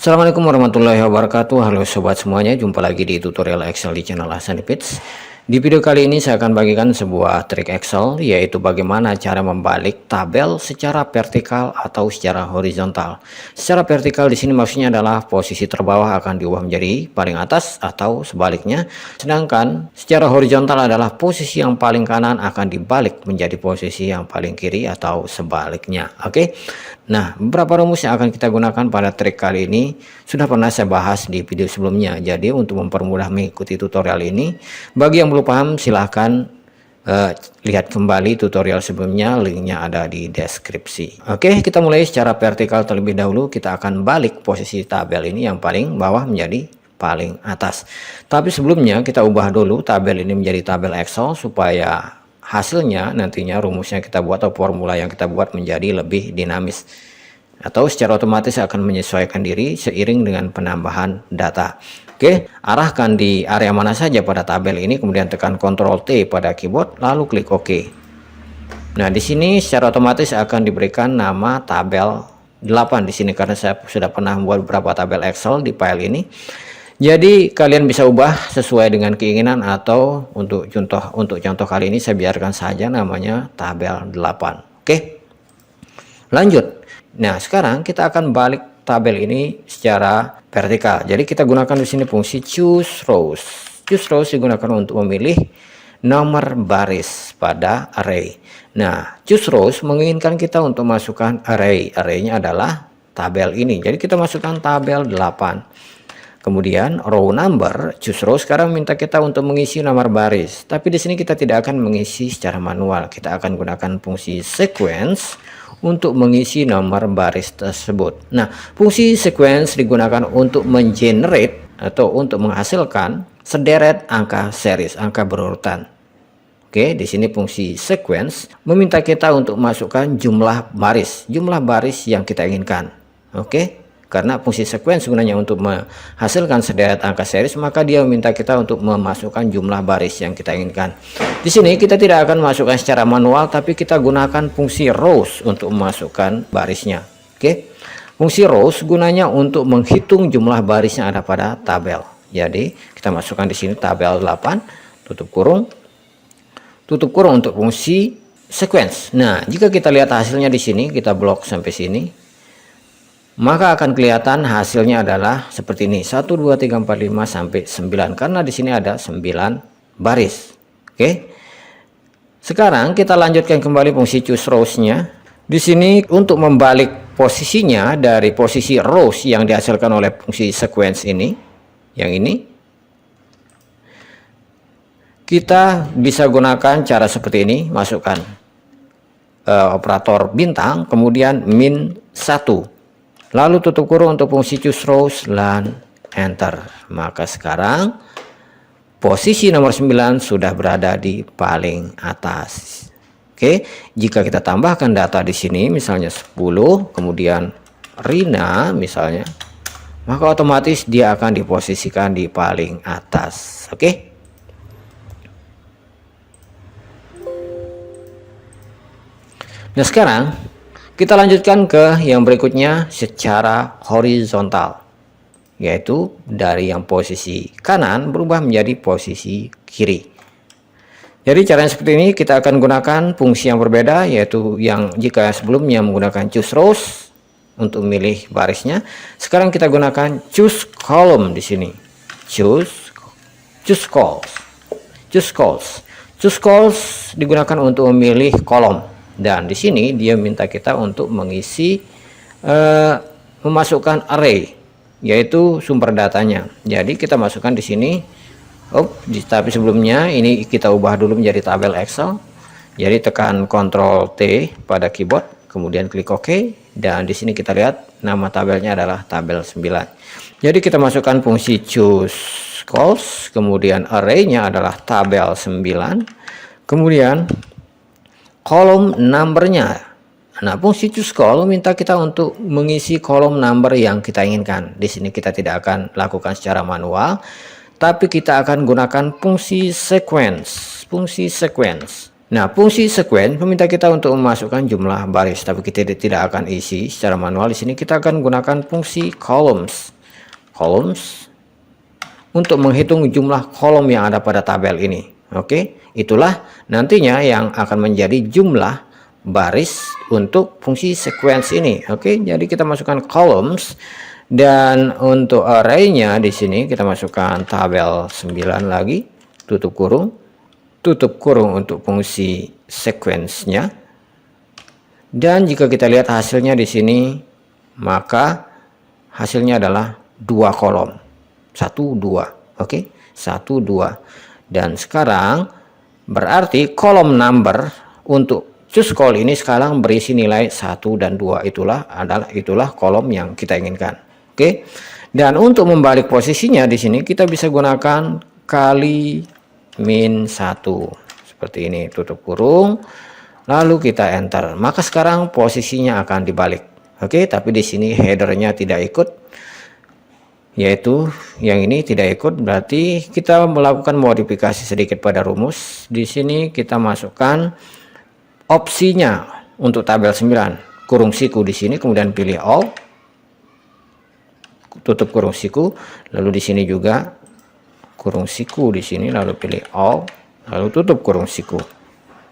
Assalamualaikum warahmatullahi wabarakatuh. Halo sobat semuanya, jumpa lagi di tutorial Excel di channel Hasan Tips. Di video kali ini saya akan bagikan sebuah trik Excel, yaitu bagaimana cara membalik tabel secara vertikal atau secara horizontal. Secara vertikal di sini maksudnya adalah posisi terbawah akan diubah menjadi paling atas atau sebaliknya. Sedangkan secara horizontal adalah posisi yang paling kanan akan dibalik menjadi posisi yang paling kiri atau sebaliknya. Oke. Nah, beberapa rumus yang akan kita gunakan pada trik kali ini sudah pernah saya bahas di video sebelumnya. Jadi untuk mempermudah mengikuti tutorial ini, bagi yang belum paham silahkan lihat kembali tutorial sebelumnya, linknya ada di deskripsi. Oke, kita mulai secara vertikal terlebih dahulu. Kita akan balik posisi tabel ini yang paling bawah menjadi paling atas. Tapi sebelumnya kita ubah dulu tabel ini menjadi tabel Excel supaya hasilnya nantinya rumusnya kita buat atau formula yang kita buat menjadi lebih dinamis atau secara otomatis akan menyesuaikan diri seiring dengan penambahan data. Oke, arahkan di area mana saja pada tabel ini, kemudian tekan Ctrl T pada keyboard lalu klik OK. Nah, di sini secara otomatis akan diberikan nama tabel 8 di sini karena saya sudah pernah membuat beberapa tabel Excel di file ini. Jadi kalian bisa ubah sesuai dengan keinginan atau untuk contoh kali ini saya biarkan saja namanya tabel 8. Oke. Lanjut. Nah, sekarang kita akan balik tabel ini secara vertikal. Jadi kita gunakan di sini fungsi choose rows. Choose rows digunakan untuk memilih nomor baris pada array. Nah, choose rows menginginkan kita untuk masukkan array. Arraynya adalah tabel ini. Jadi kita masukkan tabel 8. Kemudian row number, choose row sekarang minta kita untuk mengisi nomor baris. Tapi di sini kita tidak akan mengisi secara manual. Kita akan gunakan fungsi sequence untuk mengisi nomor baris tersebut. Nah, fungsi sequence digunakan untuk mengenerate atau untuk menghasilkan sederet angka series, angka berurutan. Oke, di sini fungsi sequence meminta kita untuk masukkan jumlah baris yang kita inginkan. Oke. Karena fungsi sequence gunanya untuk menghasilkan sederet angka series, maka dia meminta kita untuk memasukkan jumlah baris yang kita inginkan. Di sini kita tidak akan masukkan secara manual, tapi kita gunakan fungsi rows untuk memasukkan barisnya. Oke. Fungsi rows gunanya untuk menghitung jumlah baris yang ada pada tabel. Jadi kita masukkan di sini tabel 8, tutup kurung untuk fungsi sequence. Nah, jika kita lihat hasilnya di sini, kita blok sampai sini. Maka akan kelihatan hasilnya adalah seperti ini, 1 2 3 4 5 sampai 9 karena di sini ada 9 baris. Oke. Sekarang kita lanjutkan kembali fungsi choose rows-nya. Di sini untuk membalik posisinya dari posisi rows yang dihasilkan oleh fungsi sequence ini, yang ini kita bisa gunakan cara seperti ini, masukkan operator bintang kemudian min 1. Lalu tutup kurung untuk fungsi choose rows dan enter. Maka sekarang posisi nomor 9 sudah berada di paling atas. Oke, jika kita tambahkan data di sini misalnya 10, kemudian Rina misalnya, maka otomatis dia akan diposisikan di paling atas. Oke. Nah, sekarang kita lanjutkan ke yang berikutnya secara horizontal, yaitu dari yang posisi kanan berubah menjadi posisi kiri. Jadi caranya seperti ini, kita akan gunakan fungsi yang berbeda, yaitu yang jika sebelumnya menggunakan choose rows untuk memilih barisnya, sekarang kita gunakan choose column di sini. Choose calls digunakan untuk memilih kolom. Dan di sini dia minta kita untuk mengisi memasukkan array, yaitu sumber datanya. Jadi kita masukkan di sini. Tapi sebelumnya ini kita ubah dulu menjadi tabel Excel. Jadi tekan Ctrl T pada keyboard, kemudian klik OK. Dan di sini kita lihat nama tabelnya adalah tabel 9. Jadi kita masukkan fungsi choose calls, kemudian array-nya adalah tabel 9. Kemudian kolom numbernya. Nah, fungsi choose call minta kita untuk mengisi kolom number yang kita inginkan. Di sini kita tidak akan lakukan secara manual, tapi kita akan gunakan fungsi sequence. Nah, fungsi sequence meminta kita untuk memasukkan jumlah baris, tapi kita tidak akan isi secara manual. Di sini kita akan gunakan fungsi columns. columns untuk menghitung jumlah kolom yang ada pada tabel ini. Oke, itulah nantinya yang akan menjadi jumlah baris untuk fungsi sequence ini. Oke, jadi kita masukkan columns, dan untuk array-nya di sini kita masukkan tabel 9 lagi, tutup kurung untuk fungsi sequence-nya. Dan jika kita lihat hasilnya di sini, maka hasilnya adalah 2 kolom. 1 2. Oke, 1 2. Dan sekarang berarti kolom number untuk choose call ini sekarang berisi nilai 1 dan 2. Itulah kolom yang kita inginkan. Oke. Dan untuk membalik posisinya di sini kita bisa gunakan kali min 1. Seperti ini, tutup kurung. Lalu kita enter. Maka sekarang posisinya akan dibalik. Oke, tapi di sini headernya tidak ikut, yaitu yang ini tidak ikut, berarti kita melakukan modifikasi sedikit pada rumus. Di sini kita masukkan opsinya untuk tabel 9, kurung siku di sini, kemudian pilih all, tutup kurung siku, lalu di sini juga kurung siku di sini, lalu pilih all, lalu tutup kurung siku,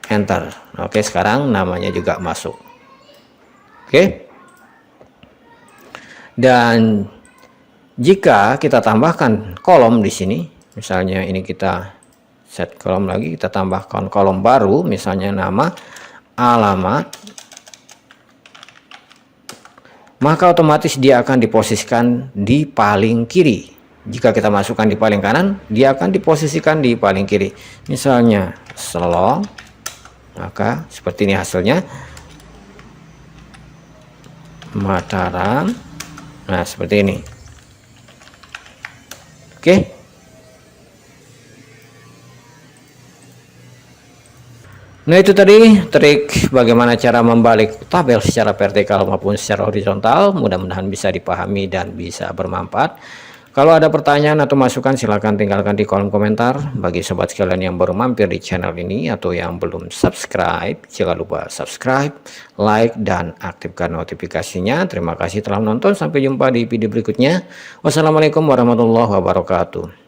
enter. Oke, sekarang namanya juga masuk. Oke. Dan jika kita tambahkan kolom di sini, misalnya ini kita set kolom lagi, kita tambahkan kolom baru, misalnya nama, alamat, maka otomatis dia akan diposisikan di paling kiri. Jika kita masukkan di paling kanan, dia akan diposisikan di paling kiri. Misalnya Selong, maka seperti ini hasilnya. Mataram, nah seperti ini. Oke. Nah, itu tadi trik bagaimana cara membalik tabel secara vertikal maupun secara horizontal. Mudah-mudahan bisa dipahami dan bisa bermanfaat. Kalau ada pertanyaan atau masukan silahkan tinggalkan di kolom komentar. Bagi sobat sekalian yang baru mampir di channel ini atau yang belum subscribe, jangan lupa subscribe, like, dan aktifkan notifikasinya. Terima kasih telah menonton. Sampai jumpa di video berikutnya. Wassalamualaikum warahmatullahi wabarakatuh.